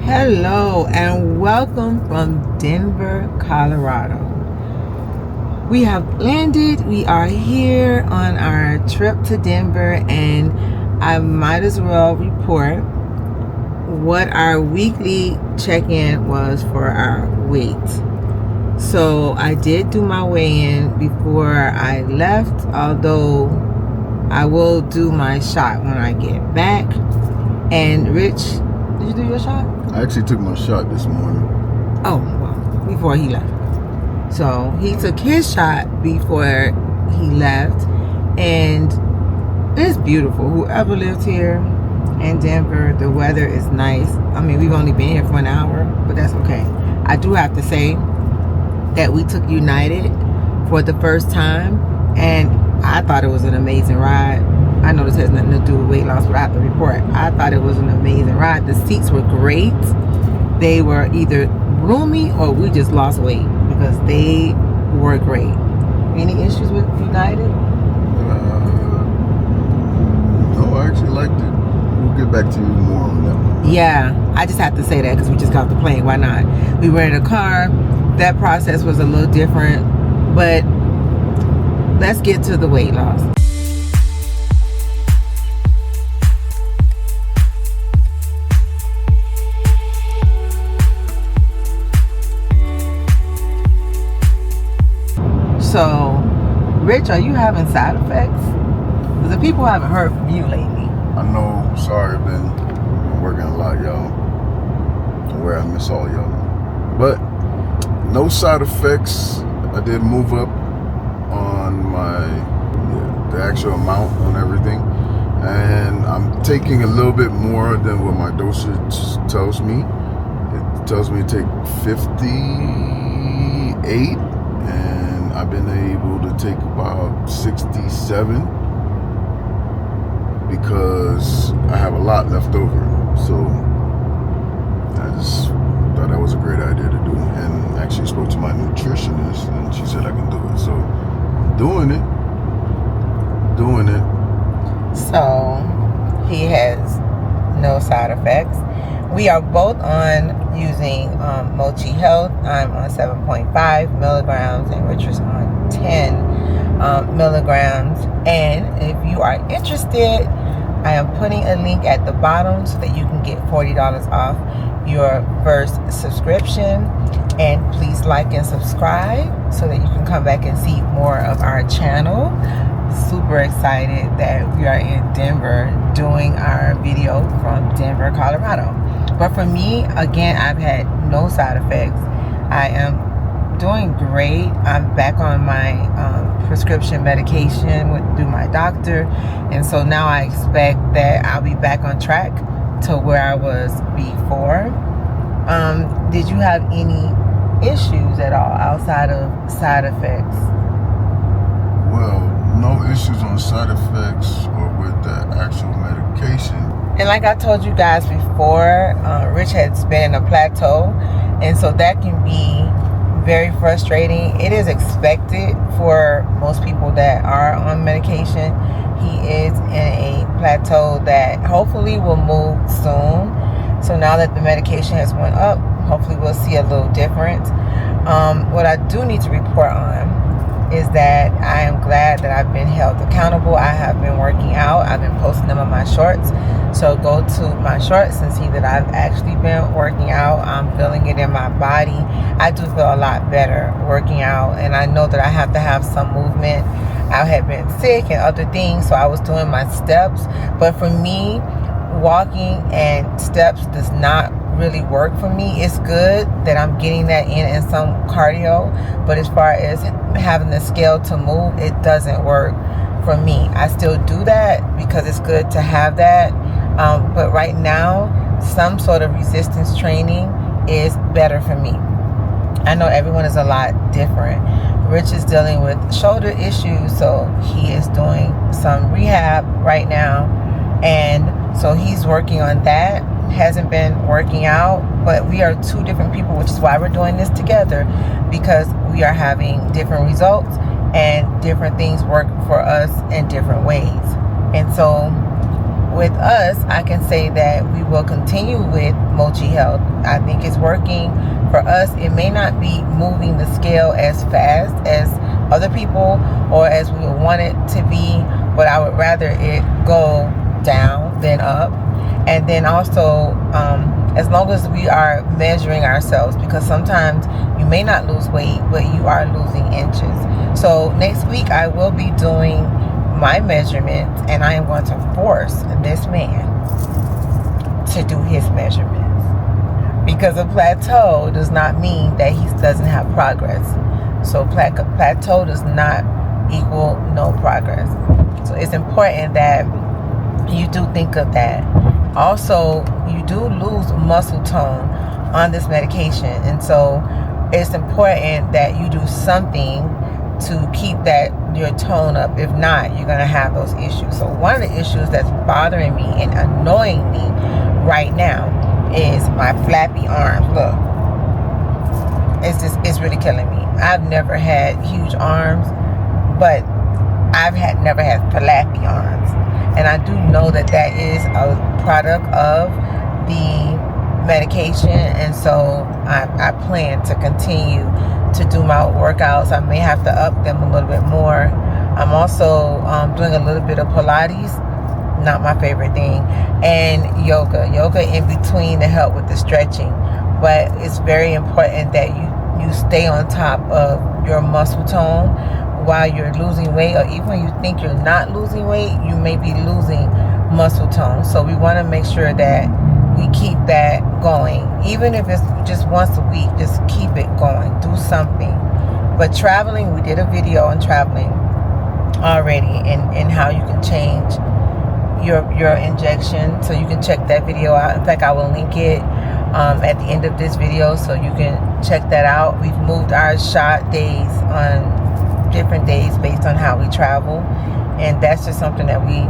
Hello and welcome from Denver, Colorado. We have landed. We are here on our trip to Denver, and I might as well report what our weekly check-in was for our weight. So I did do my weigh-in before I left, although I will do my shot when I get back. And Rich, did you do your shot? I actually took my shot this morning. Oh, well, before he left. So he took his shot before he left, and it's beautiful. Whoever lives here in Denver, the weather is nice. I mean, we've only been here for an hour, but that's okay. I do have to say that we took United for the first time, and I thought it was an amazing ride. I know this has nothing to do with weight loss, but I have to report. I thought it was an amazing ride. The seats were great. They were either roomy or we just lost weight because they were great. Any issues with United? No, I actually liked it. We'll get back to you more on that one. Yeah, I just have to say that because we just got off the plane. Why not? We were in a car. That process was a little different, but let's get to the weight loss. So, Rich, are you having side effects? Because the people haven't heard from you lately. I know, sorry, I've been working a lot, y'all. Where I miss all y'all. But no side effects. I did move up on the actual amount on everything. And I'm taking a little bit more than what my dosage tells me. It tells me to take 58. And I've been able to take about 67 because I have a lot left over. So I just thought that was a great idea to do. And actually spoke to my nutritionist and she said I can do it. So I'm doing it. So he has no side effects. We are both on using Mochi Health. I'm on 7.5 milligrams and Richard's on 10 milligrams. And if you are interested, I am putting a link at the bottom so that you can get $40 off your first subscription. And please like and subscribe so that you can come back and see more of our channel. Super excited that we are in Denver doing our video from Denver, Colorado. But for me, again, I've had no side effects. I am doing great. I'm back on my prescription medication through my doctor. And so now I expect that I'll be back on track to where I was before. Did you have any issues at all outside of side effects? Well, no issues on side effects or with the actual medication. And like I told you guys before, Rich has been in a plateau, and so that can be very frustrating. It is expected for most people that are on medication. He is in a plateau that hopefully will move soon. So now that the medication has went up, hopefully we'll see a little difference. What I do need to report on is that I am glad that I've been held accountable. I have been working out. I've been posting them on my shorts. So go to my shorts and see that I've actually been working out. I'm feeling it in my body. I do feel a lot better working out, and I know that I have to have some movement. I had been sick and other things, so I was doing my steps. But for me, walking and steps does not really work for me. It's good that I'm getting that in some cardio, but as far as having the scale to move, it doesn't work for me. I still do that because it's good to have that, but right now some sort of resistance training is better for me. I know everyone is a lot different. Rich is dealing with shoulder issues, so he is doing some rehab right now, and so he's working on that. Hasn't been working out, but we are two different people, which is why we're doing this together, because we are having different results and different things work for us in different ways. And so with us, I can say that we will continue with Mochi Health. I think it's working for us. It may not be moving the scale as fast as other people or as we would want it to be, but I would rather it go down than up. And then also, as long as we are measuring ourselves, because sometimes you may not lose weight, but you are losing inches. So next week I will be doing my measurements, and I am going to force this man to do his measurements, because a plateau does not mean that he doesn't have progress. So plateau does not equal no progress. So it's important that you do think of that. Also, you do lose muscle tone on this medication, and so it's important that you do something to keep that your tone up. If not, you're going to have those issues. So one of the issues that's bothering me and annoying me right now is my flappy arms. Look, it's really killing me. I've never had huge arms, but never had flappy arms, and I do know that is a product of the medication. And so I plan to continue to do my workouts. I may have to up them a little bit more. I'm also doing a little bit of Pilates, not my favorite thing, and yoga in between to help with the stretching. But it's very important that you stay on top of your muscle tone while you're losing weight, or even when you think you're not losing weight, you may be losing muscle tone. So we want to make sure that we keep that going. Even if it's just once a week, just keep it going. Do something. But traveling, we did a video on traveling already, and how you can change your injection. So you can check that video out. In fact, I will link it at the end of this video, so you can check that out. We've moved our shot days on different days based on how we travel, and that's just something that we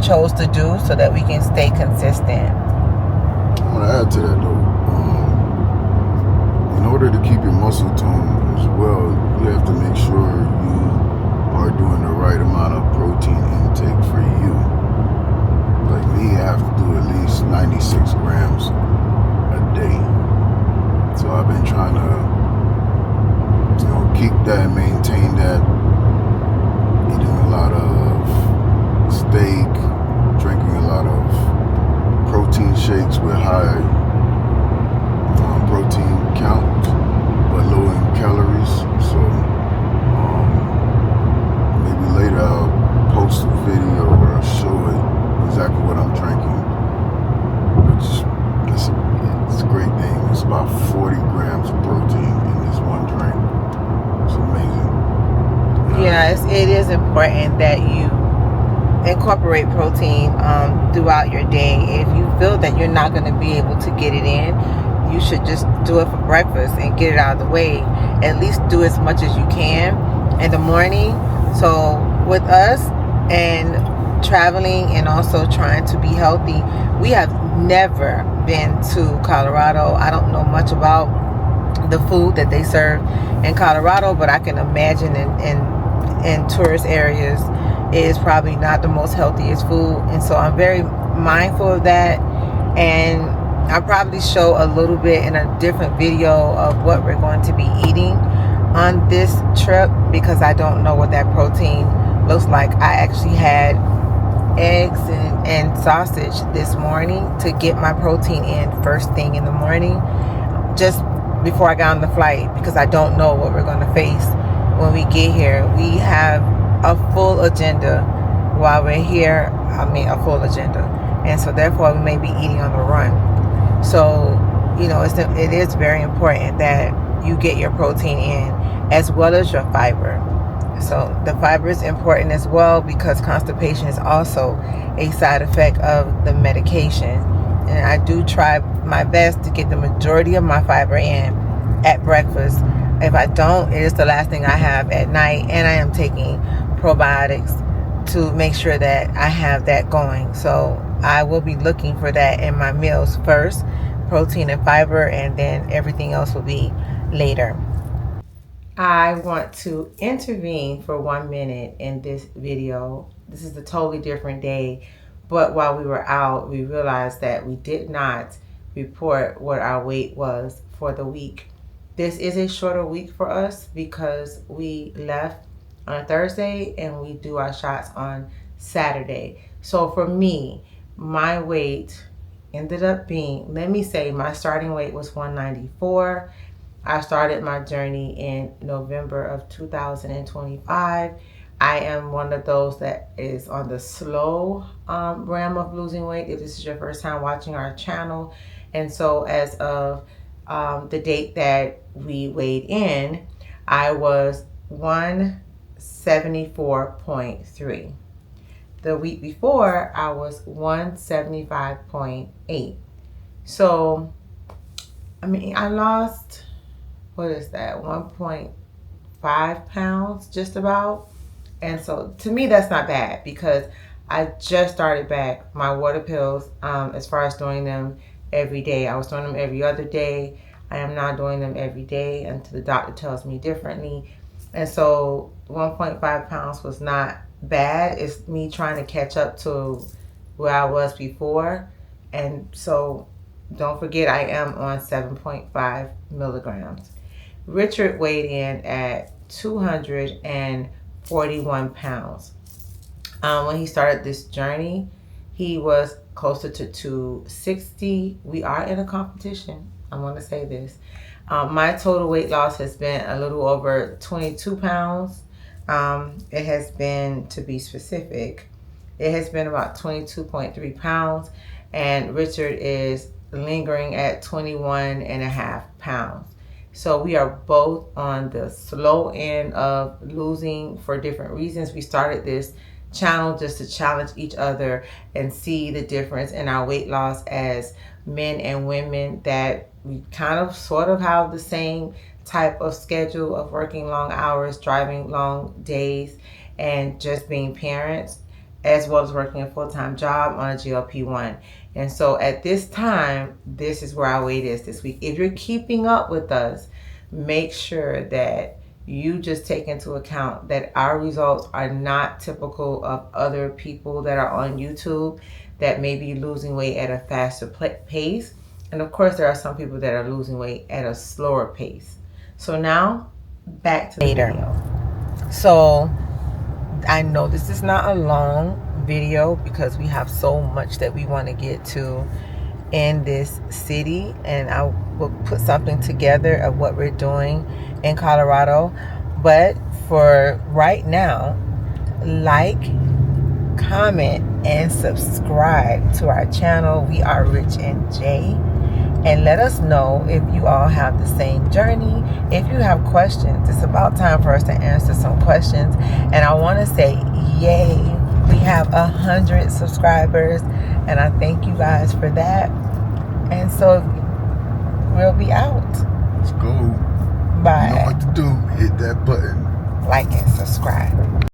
chose to do so that we can stay consistent. I want to add to that though. In order to keep your muscle tone as well, you have to make sure you are doing the right amount of protein intake for you. Like me, I have to do at least 96 grams a day. So I've been trying to keep that, maintain that, eating a lot of steak, drinking a lot of protein shakes with high protein count but low in calories. So maybe later I'll post a video where I'll show it exactly what I'm drinking, which it's a great thing. It's about 40 grams of protein in this one drink. It's amazing. Yes, it is important that you incorporate protein throughout your day. If you feel that you're not going to be able to get it in, you should just do it for breakfast and get it out of the way. At least do as much as you can in the morning. So with us and traveling and also trying to be healthy, we have never been to Colorado. I don't know much about the food that they serve in Colorado, but I can imagine in tourist areas it is probably not the most healthiest food. And so I'm very mindful of that, and I'll probably show a little bit in a different video of what we're going to be eating on this trip, because I don't know what that protein looks like. I actually had eggs and sausage this morning to get my protein in first thing in the morning, just before I got on the flight, because I don't know what we're going to face when we get here. We have a full agenda while we're here. A full agenda, and so therefore we may be eating on the run. So it is very important that you get your protein in, as well as your fiber. So the fiber is important as well, because constipation is also a side effect of the medication. And I do try my best to get the majority of my fiber in at breakfast. If I don't, it is the last thing I have at night, and I am taking probiotics to make sure that I have that going. So I will be looking for that in my meals first, protein and fiber, and then everything else will be later. I want to intervene for 1 minute in this video. This is a totally different day, But while we were out, we realized that we did not report what our weight was for the week. This is a shorter week for us because we left on a Thursday and we do our shots on Saturday. So for me, my weight ended up being, let me say, my starting weight was 194. I started my journey in November of 2025. I am one of those that is on the slow realm of losing weight. If this is your first time watching our channel, and so as of the date that we weighed in, I was 174.3. The week before, I was 175.8. So, I mean, I lost, what is that, 1.5 pounds just about. And so to me, that's not bad because I just started back my water pills as far as doing them every day. I was doing them every other day. I am now doing them every day until the doctor tells me differently. And so 1.5 pounds was not bad. It's me trying to catch up to where I was before. And so don't forget, I am on 7.5 milligrams. Richard weighed in at 241 pounds. When he started this journey, he was closer to 260. We are in a competition. I want to say this. My total weight loss has been a little over 22 pounds. It has been, to be specific, it has been about 22.3 pounds. And Richard is lingering at 21.5 pounds. So we are both on the slow end of losing for different reasons. We started this channel just to challenge each other and see the difference in our weight loss as men and women, that we kind of sort of have the same type of schedule of working long hours, driving long days, and just being parents, as well as working a full-time job on a GLP-1. And so at this time, this is where our weight is this week. If you're keeping up with us, make sure that you just take into account that our results are not typical of other people that are on YouTube that may be losing weight at a faster pace. And of course, there are some people that are losing weight at a slower pace. So now, back to the video. So I know this is not a long video because we have so much that we want to get to in this city, and I will put something together of what we're doing in Colorado. But for right now, like, comment, and subscribe to our channel. We are Rich and Jay. And let us know if you all have the same journey. If you have questions, it's about time for us to answer some questions. And I want to say, yay, we have 100 subscribers. And I thank you guys for that. And so we'll be out. Let's go. Bye. You know what to do. Hit that button. Like and subscribe.